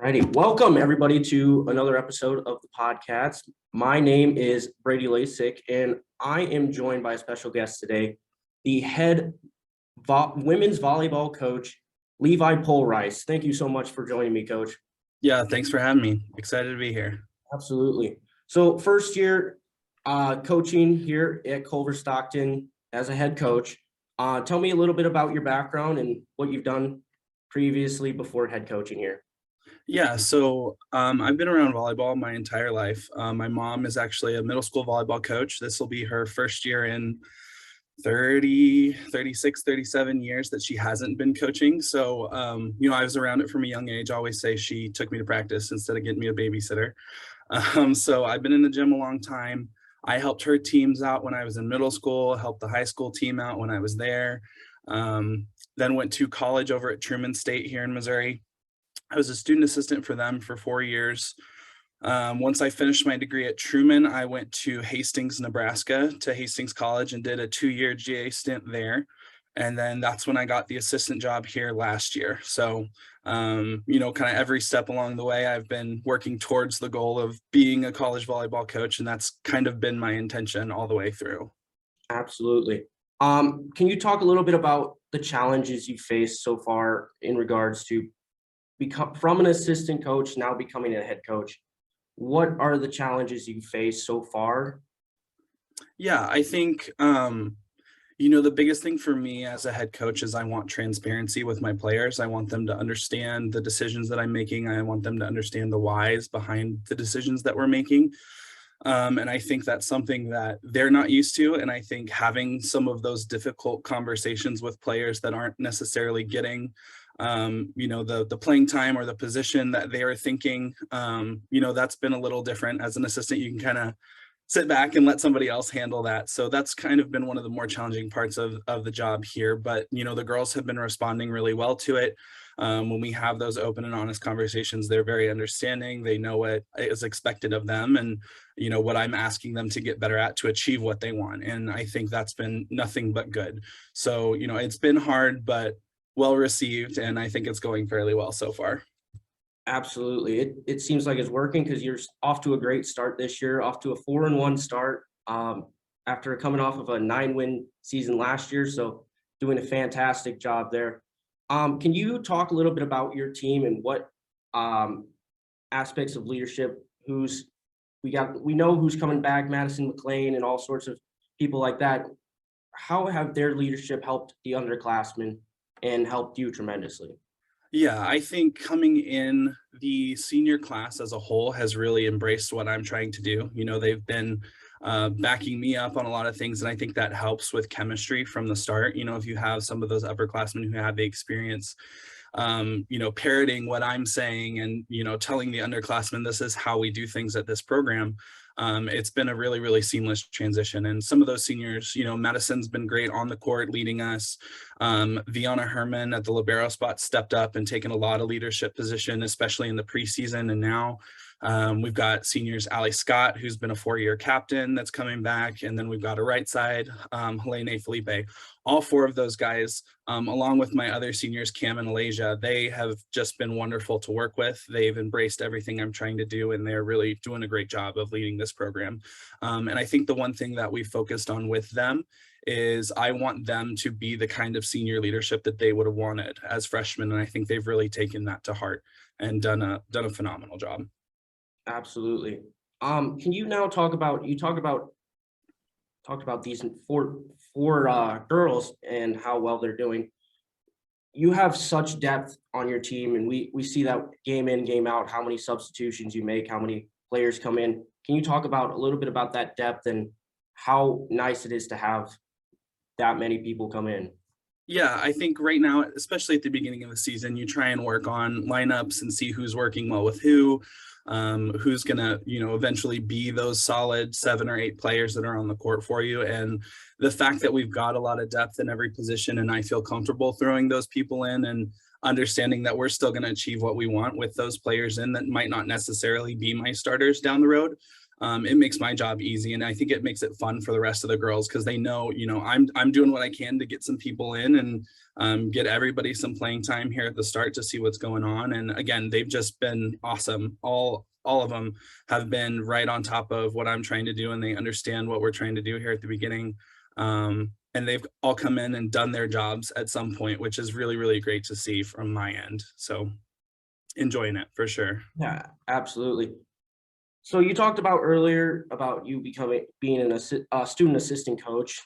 Alrighty, welcome everybody to another episode of the PodCats. My name is Brady Lasik, and I am joined by a special guest today, the head women's volleyball coach, Levi Pollreisz. Thank you so much for joining me, Coach. Yeah, thanks for having me. Excited to be here. Absolutely. So first year coaching here at Culver Stockton as a head coach. Tell me a little bit about your background and what you've done previously before head coaching here. Yeah, so I've been around volleyball my entire life. My mom is actually a middle school volleyball coach. This will be her first year in 30, 36, 37 years that she hasn't been coaching. So, I was around it from a young age. I always say she took me to practice instead of getting me a babysitter. So I've been in the gym a long time. I helped her teams out when I was in middle school, helped the high school team out when I was there. Then went to college over at Truman State here in Missouri. I was a student assistant for them for 4 years. Once I finished my degree at Truman, I went to Hastings, Nebraska, to Hastings College and did a 2-year GA stint there. And then that's when I got the assistant job here last year. So, kind of every step along the way, I've been working towards the goal of being a college volleyball coach. And that's kind of been my intention all the way through. Absolutely. Can you talk a little bit about the challenges you faced so far in regards to become from an assistant coach now becoming a head coach? What are the challenges you faced so far? Yeah, I think, the biggest thing for me as a head coach is I want transparency with my players. I want them to understand the decisions that I'm making. I want them to understand the whys behind the decisions that we're making. And I think that's something that they're not used to. And I think having some of those difficult conversations with players that aren't necessarily getting the playing time or the position that they are thinking, that's been a little different. As an assistant, you can kind of sit back and let somebody else handle that. So that's kind of been one of the more challenging parts of the job here. But, the girls have been responding really well to it. When we have those open and honest conversations, they're very understanding. They know what is expected of them and, what I'm asking them to get better at to achieve what they want. And I think that's been nothing but good. So, it's been hard, but well received, and I think it's going fairly well so far. Absolutely. It seems like it's working because you're off to a great start this year, off to a 4-1 start after coming off of a 9-win season last year. So doing a fantastic job there. Can you talk a little bit about your team and what aspects of leadership we know who's coming back, Madison McLean and all sorts of people like that. How have their leadership helped the underclassmen and helped you tremendously? Yeah, I think coming in, the senior class as a whole has really embraced what I'm trying to do. They've been backing me up on a lot of things, and I think that helps with chemistry from the start. If you have some of those upperclassmen who have the experience, parroting what I'm saying and, telling the underclassmen, this is how we do things at this program. It's been a really, really seamless transition. And some of those seniors, Madison's been great on the court leading us. Viana Herman at the libero spot stepped up and taken a lot of leadership position, especially in the preseason. And now we've got seniors, Allie Scott, who's been a 4-year captain that's coming back. And then we've got a right side, Helene Felipe. All 4 of those guys, along with my other seniors, Cam and Alasia, they have just been wonderful to work with. They've embraced everything I'm trying to do, and they're really doing a great job of leading this program. And I think the one thing that we focused on with them is I want them to be the kind of senior leadership that they would have wanted as freshmen. And I think they've really taken that to heart and done a phenomenal job. Absolutely. Can you now talked about these four girls and how well they're doing. You have such depth on your team, and we see that game in, game out, how many substitutions you make, how many players come in. Can you talk about a little bit about that depth and how nice it is to have that many people come in? Yeah, I think right now, especially at the beginning of the season, you try and work on lineups and see who's working well with who's going to, eventually be those solid 7 or 8 players that are on the court for you. And the fact that we've got a lot of depth in every position, and I feel comfortable throwing those people in and understanding that we're still going to achieve what we want with those players in that might not necessarily be my starters down the road. it makes my job easy. And I think it makes it fun for the rest of the girls because they know, I'm doing what I can to get some people in and get everybody some playing time here at the start to see what's going on. And again, they've just been awesome. All of them have been right on top of what I'm trying to do, and they understand what we're trying to do here at the beginning. And they've all come in and done their jobs at some point, which is really, really great to see from my end. So enjoying it for sure. Yeah, absolutely. So you talked about earlier about you being a student assistant coach.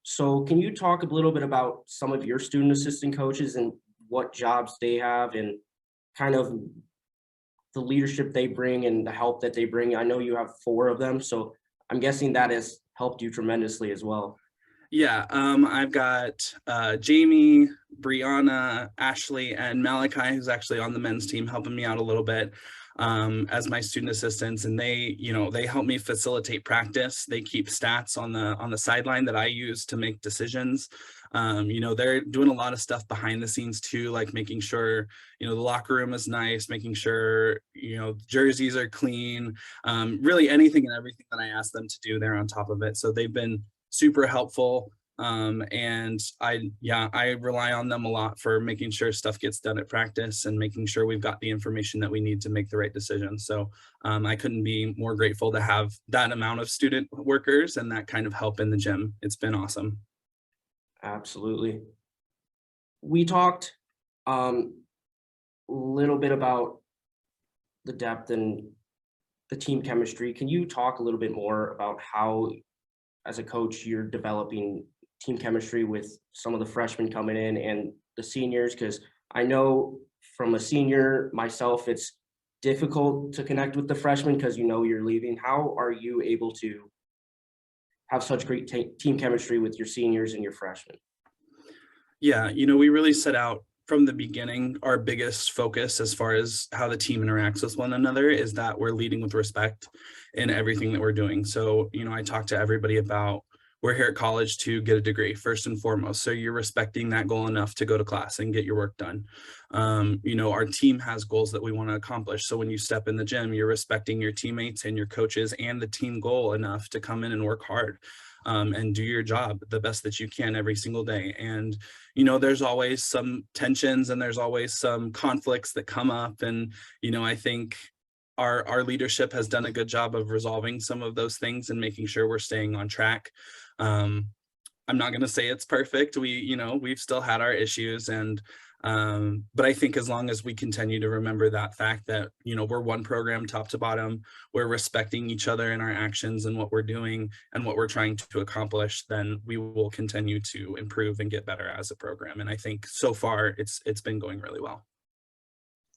So can you talk a little bit about some of your student assistant coaches and what jobs they have and kind of the leadership they bring and the help that they bring? I know you have 4 of them, so I'm guessing that has helped you tremendously as well. Yeah, I've got Jamie, Brianna, Ashley, and Malachi, who's actually on the men's team, helping me out a little bit as my student assistants, and they help me facilitate practice. They keep stats on the sideline that I use to make decisions. They're doing a lot of stuff behind the scenes too, like making sure the locker room is nice, making sure jerseys are clean, really anything and everything that I ask them to do, they're on top of it. So they've been super helpful. And I rely on them a lot for making sure stuff gets done at practice and making sure we've got the information that we need to make the right decision. So I couldn't be more grateful to have that amount of student workers and that kind of help in the gym. It's been awesome. Absolutely. We talked a little bit about the depth and the team chemistry. Can you talk a little bit more about how, as a coach, you're developing team chemistry with some of the freshmen coming in and the seniors? Because I know from a senior myself, it's difficult to connect with the freshmen because you're leaving. How are you able to have such great team chemistry with your seniors and your freshmen? Yeah, we really set out from the beginning. Our biggest focus as far as how the team interacts with one another is that we're leading with respect in everything that we're doing. So, I talk to everybody about we're here at college to get a degree first and foremost. So you're respecting that goal enough to go to class and get your work done. Our team has goals that we want to accomplish. So when you step in the gym, you're respecting your teammates and your coaches and the team goal enough to come in and work hard. And do your job the best that you can every single day. And, there's always some tensions and there's always some conflicts that come up. And, I think our leadership has done a good job of resolving some of those things and making sure we're staying on track. I'm not going to say it's perfect. We've still had our issues, but I think as long as we continue to remember that fact that, we're one program top to bottom, we're respecting each other in our actions and what we're doing and what we're trying to accomplish, then we will continue to improve and get better as a program. And I think so far it's been going really well.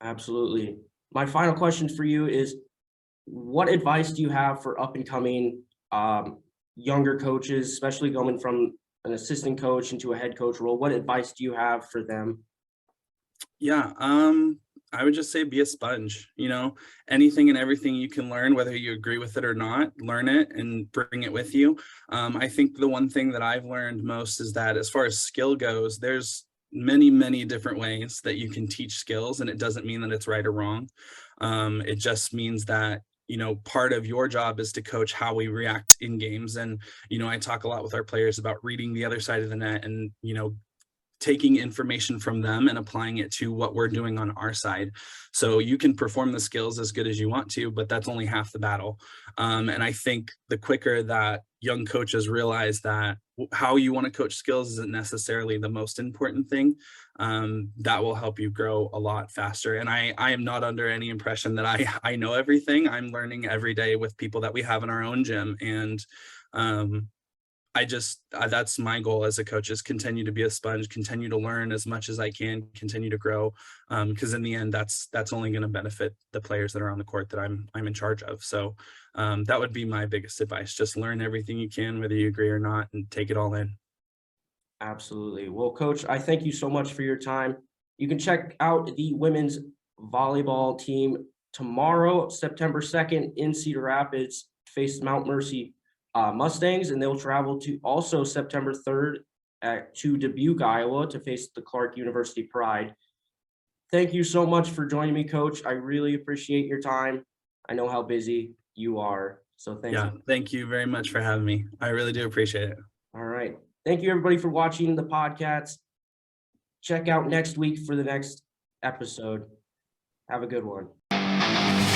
Absolutely. My final question for you is, what advice do you have for up and coming younger coaches, especially going from an assistant coach into a head coach role? What advice do you have for them? Yeah, I would just say be a sponge, anything and everything you can learn, whether you agree with it or not, learn it and bring it with you. I think the one thing that I've learned most is that as far as skill goes, there's many different ways that you can teach skills, and it doesn't mean that it's right or wrong. It just means that part of your job is to coach how we react in games. And I talk a lot with our players about reading the other side of the net and taking information from them and applying it to what we're doing on our side. So you can perform the skills as good as you want to, but that's only half the battle. And I think the quicker that young coaches realize that how you want to coach skills isn't necessarily the most important thing, that will help you grow a lot faster. And I am not under any impression that I know everything. I'm learning every day with people that we have in our own gym. And that's my goal as a coach, is continue to be a sponge, continue to learn as much as I can, continue to grow. Because in the end, that's only going to benefit the players that are on the court that I'm in charge of. So that would be my biggest advice. Just learn everything you can, whether you agree or not, and take it all in. Absolutely. Well, Coach, I thank you so much for your time. You can check out the women's volleyball team tomorrow, September 2nd, in Cedar Rapids, face Mount Mercy Mustangs, and they'll travel to also September 3rd to Dubuque, Iowa, to face the Clark University Pride. Thank you so much for joining me, Coach. I really appreciate your time. I know how busy you are. So thank Yeah, you. thank you very much for having me. I really do appreciate it. All right. Thank you everybody for watching the PodCats. Check out next week for the next episode. Have a good one.